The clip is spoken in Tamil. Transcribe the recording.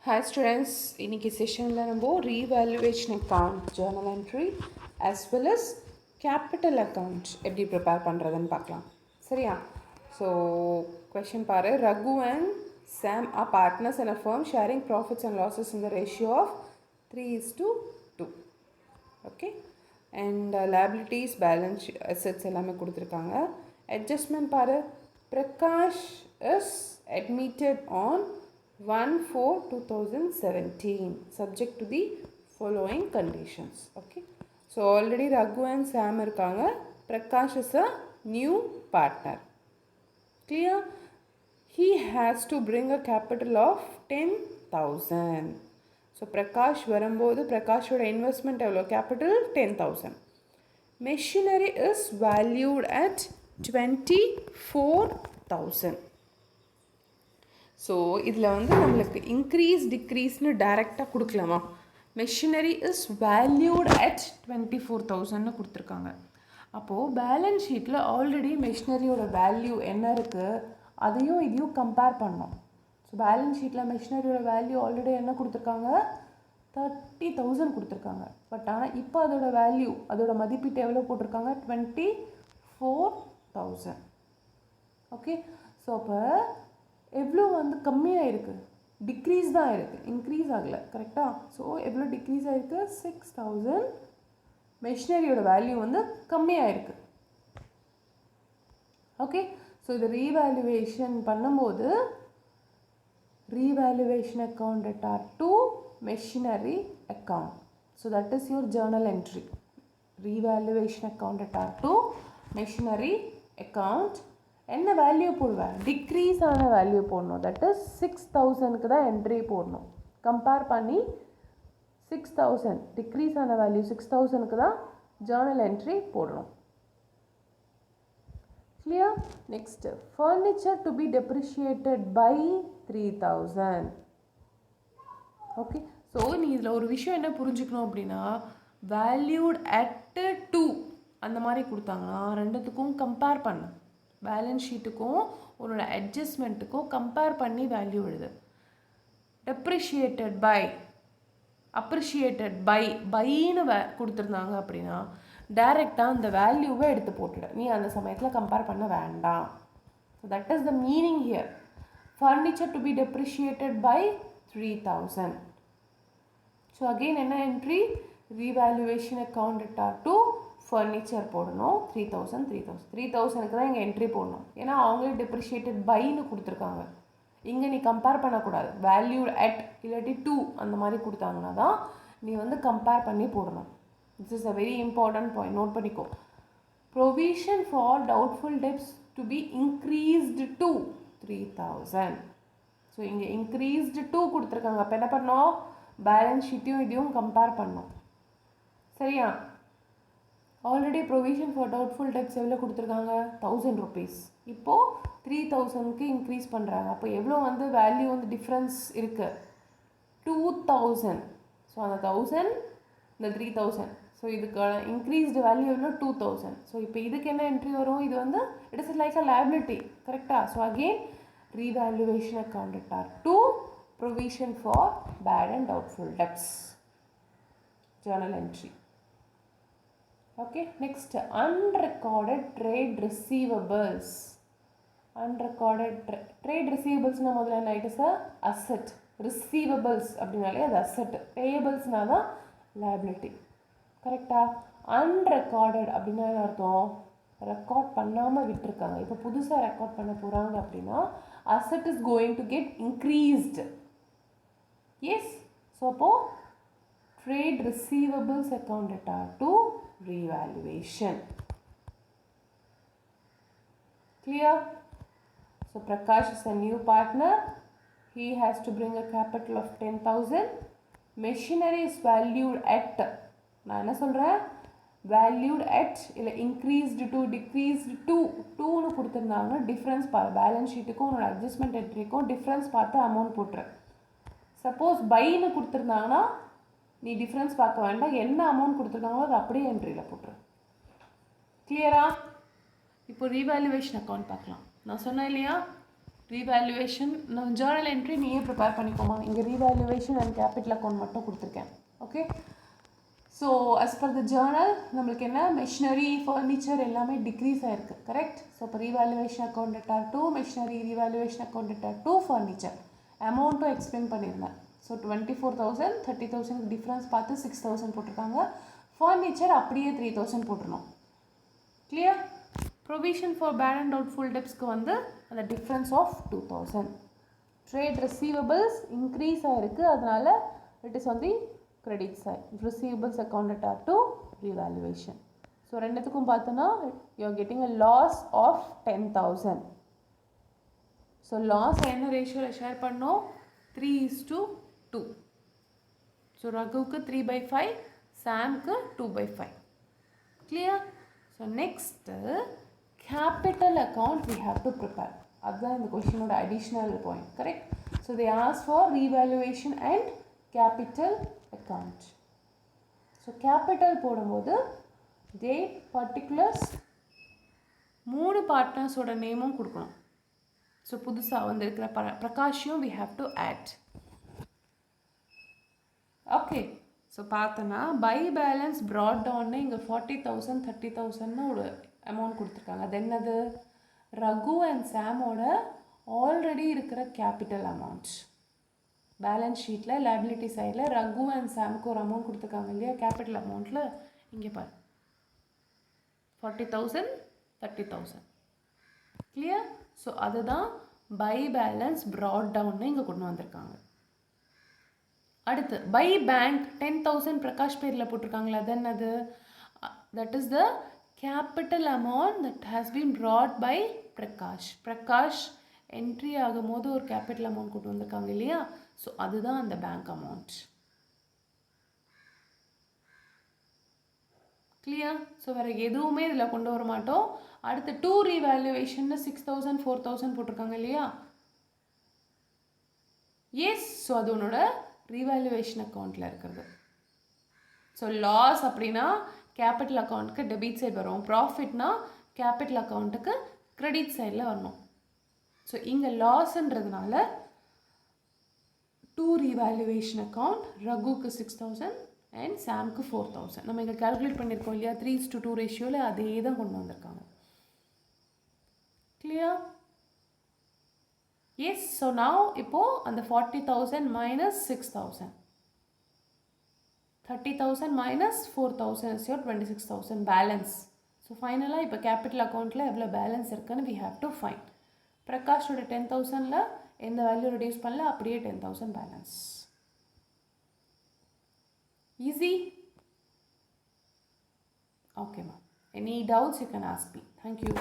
Hi students, இன்னைக்கு செஷனில் நம்ம revaluation account Journal entry as well as capital account எப்படி ப்ரிப்பேர் பண்ணுறதுன்னு பார்க்கலாம். சரியா? ஸோ கொஷின் பாரு. Raghu and Sam are partners in a firm sharing profits and losses in the ratio of 3:2. Okay, and liabilities, balance assets எல்லாமே கொடுத்துருக்காங்க. அட்ஜஸ்ட்மெண்ட் பாரு. Prakash is admitted on 1/4/2017 subject to the following conditions. Okay, so already Raghu and Sam irukanga. Prakash is a new partner. Clear? He has to bring a capital of 10,000. So Prakash varumbodhu Prakash oda investment evlo capital 10,000. Machinery is valued at 24,000. So இதில் வந்து நம்மளுக்கு இன்க்ரீஸ் டிக்ரீஸ்னு டைரெக்டாக கொடுக்கலாமா? மெஷினரி இஸ் வேல்யூட் அட் 24,000ன்னு கொடுத்துருக்காங்க. அப்போது பேலன்ஸ் ஷீட்டில் ஆல்ரெடி மெஷினரியோட வேல்யூ என்ன இருக்குது அதையும் இதையும் கம்பேர் பண்ணோம். ஸோ பேலன்ஸ் ஷீட்டில் மெஷினரியோட வேல்யூ ஆல்ரெடி என்ன கொடுத்துருக்காங்க? 30,000 கொடுத்துருக்காங்க. பட் ஆனால் இப்போ அதோட வேல்யூ அதோட மதிப்பீட்டு எவ்வளோ போட்டிருக்காங்க? 24,000. ஓகே, ஸோ அப்போ எவ்வளோ வந்து கம்மியாக இருக்குது? டிக்ரீஸ் தான் இருக்குது, இன்க்ரீஸ் ஆகலை. கரெக்டாக? ஸோ எவ்வளோ டிக்ரீஸ் ஆகிருக்கு? 6,000. மெஷினரியோட வேல்யூ வந்து கம்மியாக இருக்குது. ஓகே, ஸோ இது ரீவேல்யூவேஷன் பண்ணும்போது revaluation account at to machinery account. So that is your Journal entry. Revaluation account at to machinery account. என்ன வேல்யூ போடுவேன்? டிக்ரீஸ் ஆன வேல்யூ போடணும். தட் இஸ் 6,000க்கு தான் என்ட்ரி போடணும். கம்பேர் பண்ணி 6,000 டிக்ரீஸ் ஆன வேல்யூ 6,000க்கு தான் ஜேர்னல் என்ட்ரி போடணும். Clear? Next, furniture to be depreciated by 3,000. Okay, so நீ இதில் ஒரு விஷயம் என்ன புரிஞ்சுக்கணும் அப்படின்னா, வேல்யூட் அட் 2 அந்த மாதிரி கொடுத்தாங்கன்னா ரெண்டுத்துக்கும் கம்பேர் பண்ணு. பேலன்ஸ் ஷீட்டுக்கும் உன்னோட அட்ஜஸ்ட்மெண்ட்டுக்கும் கம்பேர் பண்ணி வேல்யூ எழுது. டெப்ரிஷியேட்டட் பை, அப்ரிஷியேட்டட் பைன்னு கொடுத்துருந்தாங்க அப்படின்னா டைரெக்டாக அந்த வேல்யூவை எடுத்து போட்டுடு. நீ அந்த சமயத்தில் கம்பேர் பண்ண வேண்டாம். So that is the meaning here. Furniture to be depreciated by 3,000. So again என்ன entry? Revaluation account at to furniture போடணும். 3,000க்கு தான் இங்கே என்ட்ரி போடணும். ஏன்னா அவங்களே டெப்ரிஷியேட்டட் பைன்னு கொடுத்துருக்காங்க. இங்கே நீ கம்பேர் பண்ணக்கூடாது. வேல்யூ அட் இல்லாட்டி 2 அந்த மாதிரி கொடுத்தாங்கன்னா தான் நீ வந்து கம்பேர் பண்ணி போடணும். This is a very important point, note பண்ணிக்கோ. Provision for doubtful debts to be increased to 3,000. So இங்கே இன்க்ரீஸ்டு 2 கொடுத்துருக்காங்க. அப்போ என்ன பண்ணோம்? பேலன்ஸ் ஷீட்டையும் இதையும் கம்பேர் பண்ணோம். சரியா? Already provision for doubtful debts எவ்வளோ கொடுத்துருக்காங்க? 1,000 rupees. இப்போது 3,000க்கு இன்க்ரீஸ் பண்ணுறாங்க. அப்போ எவ்வளோ வந்து வேல்யூ வந்து டிஃப்ரென்ஸ் இருக்குது? 2,000. ஸோ அந்த 1,000 இந்த 3,000. ஸோ இதுக்கு இன்க்ரீஸ்டு வேல்யூ எவ்வளோ? 2,000. ஸோ இப்போ இதுக்கு என்ன என்ட்ரி வரும்? இது வந்து it is like a liability. கரெக்டாக? So again revaluation account at to provision for bad and doubtful debts journal entry. Okay, next, unrecorded trade receivables. Unrecorded trade receivables na modala enna? It is a asset. Receivables அப்படினாலே அது asset. Payables na தான் liability. கரெக்டா? unrecorded அப்படின்னா என்ன அர்த்தம்? ரெக்கார்ட் பண்ணாமல் விட்டுருக்காங்க. இப்போ புதுசாக ரெக்கார்ட் பண்ண போகிறாங்க அப்படின்னா asset is going to get increased. Yes, so அப்போது trade receivables account at to revaluation. Clear? So Prakash is a new partner. He has to bring a capital of 10,000. Machinery is valued at, நான் என்ன சொல்கிறேன்? valued at இல்லை increased to, decreased to, 2ன்னு கொடுத்துருந்தாங்க. டிஃப்ரென்ஸ் பாரு. பேலன்ஸ் ஷீட்டுக்கும் உன்னோட அட்ஜஸ்ட்மெண்ட் என்ட்ரிக்கும் டிஃப்ரென்ஸ் பார்த்து அமௌண்ட் போட்டுரு. சப்போஸ் பைன்னு கொடுத்துருந்தாங்கன்னா நீ டிஃப்ரென்ஸ் பார்க்க வேண்டாம். என்ன அமௌண்ட் கொடுத்துருக்காங்களோ அது அப்படியே என்ட்ரியில் போட்டுரு. கிளியரா? இப்போ ரீவேல்யூவேஷன் அக்கௌண்ட் பார்க்கலாம். நான் சொன்னேன் இல்லையா? ரீவேல்யூவேஷன் நான் ஜேர்னல் என்ட்ரி நீயே ப்ரிப்பேர் பண்ணிக்கோமா. இங்கே ரீவேல்யூவேஷன் அண்ட் கேபிட்டல் அக்கௌண்ட் மட்டும் கொடுத்துருக்கேன். Okay, so as per the Journal நம்மளுக்கு என்ன மெஷினரி ஃபர்னிச்சர் எல்லாமே டிக்ரீஸ் ஆகிருக்கு. கரெக்ட். ஸோ இப்போ revaluation account data two machinery, revaluation account data two furniture. அமௌண்ட்டும் எக்ஸ்பிளைன் பண்ணியிருந்தேன். ஸோ 24,000 30,000 டிஃப்ரென்ஸ் பார்த்து 6,000 போட்டிருக்காங்க. ஃபர்னிச்சர் அப்படியே 3,000 போட்டுருணும். Clear. Provision for bad and doubtful டெப்ஸ்க்கு வந்து அந்த difference of 2,000. Trade receivables increase ஆகிருக்கு, அதனால it is on the credit side. Receivables accounted are to revaluation. So ரெண்டுத்துக்கும் பார்த்தோன்னா you are getting a loss of 10,000. So loss என்ன ரேஷியோவில் ஷேர் பண்ணோம்? 3:2. ஸோ ரகுவுக்கு 3/5, சாம்க்கு 2/5. clear? So next capital account we have to prepare. அதுதான் இந்த கொஷினோட additional point. Correct. So they ask for revaluation and capital account. So capital போடும்போது date, particulars, 3 பார்ட்னர்ஸோட நேமும் கொடுக்கணும். ஸோ புதுசாக வந்திருக்கிற பிரகாஷையும் we have to add. Okay, so பார்த்தோன்னா பை பேலன்ஸ் ப்ராட் டவுன்னு இங்கே 40,000 30,000 ஒரு அமௌண்ட் கொடுத்துருக்காங்க. அது என்னது? ரகு அண்ட் சாமோட ஆல்ரெடி இருக்கிற கேபிட்டல் அமௌண்ட். பேலன்ஸ் ஷீட்டில் லைபிலிட்டி சைடில் ரகு அண்ட் சாமுக்கு ஒரு அமௌண்ட் கொடுத்துருக்காங்க இல்லையா? கேபிட்டல் அமௌண்ட்டில் இங்கே பாரு 40,000 30,000. கிளியர். ஸோ அதுதான் பை பேலன்ஸ் ப்ராட் டவுன்னு இங்கே கொண்டு வந்திருக்காங்க. அடுத்து பை பேங்க் 10,000 பிரகாஷ் பேரில் போட்டிருக்காங்களா? அது என்னது? That is the capital amount that has been brought by Prakash. Prakash entry ஆகும்போது ஒரு கேபிட்டல் அமௌண்ட் கொண்டு வந்திருக்காங்க இல்லையா? ஸோ அதுதான் அந்த பேங்க் அமௌண்ட். கிளியர். ஸோ வேறு எதுவுமே இதில் கொண்டு வர மாட்டோம். அடுத்து 2 ரீவேல்யூவேஷன் 6,000 4,000 போட்டிருக்காங்க இல்லையா? எஸ். ஸோ அது உன்னோட ரீவேல்யூவேஷன் அக்கௌண்ட்டில் இருக்கிறது. ஸோ லாஸ் அப்படின்னா கேபிட்டல் அக்கௌண்ட்டுக்கு டெபிட் சைடு வரும், ப்ராஃபிட்னா கேபிட்டல் அக்கௌண்ட்டுக்கு கிரெடிட் சைடில் வரணும். ஸோ இங்கே லாஸ்ன்றதுனால 2 ரீவேல்யூவேஷன் அக்கௌண்ட், ரகுக்கு 6,000 அண்ட் சாம்க்கு 4,000. நம்ம இங்கே கால்குலேட் பண்ணியிருக்கோம் இல்லையா? 3:2 ரேஷியோவில் அதே தான் கொண்டு வந்திருக்காங்க. கிளியர். எஸ். ஸோ நான் இப்போது அந்த 40,000 minus 6,000, 30,000 minus 4,000 is your 26,000 balance. So ஃபைனலாக இப்போ கேபிட்டல் அக்கௌண்ட்டில் எவ்வளோ பேலன்ஸ் இருக்குன்னு we have to find. பிரகாஷோட 10,000ல் எந்த வேல்யூ ரெடியூஸ் பண்ணல, அப்படியே 10,000 பேலன்ஸ். ஈஸி. ஓகேம்மா. Any doubts you can ask me. Thank you.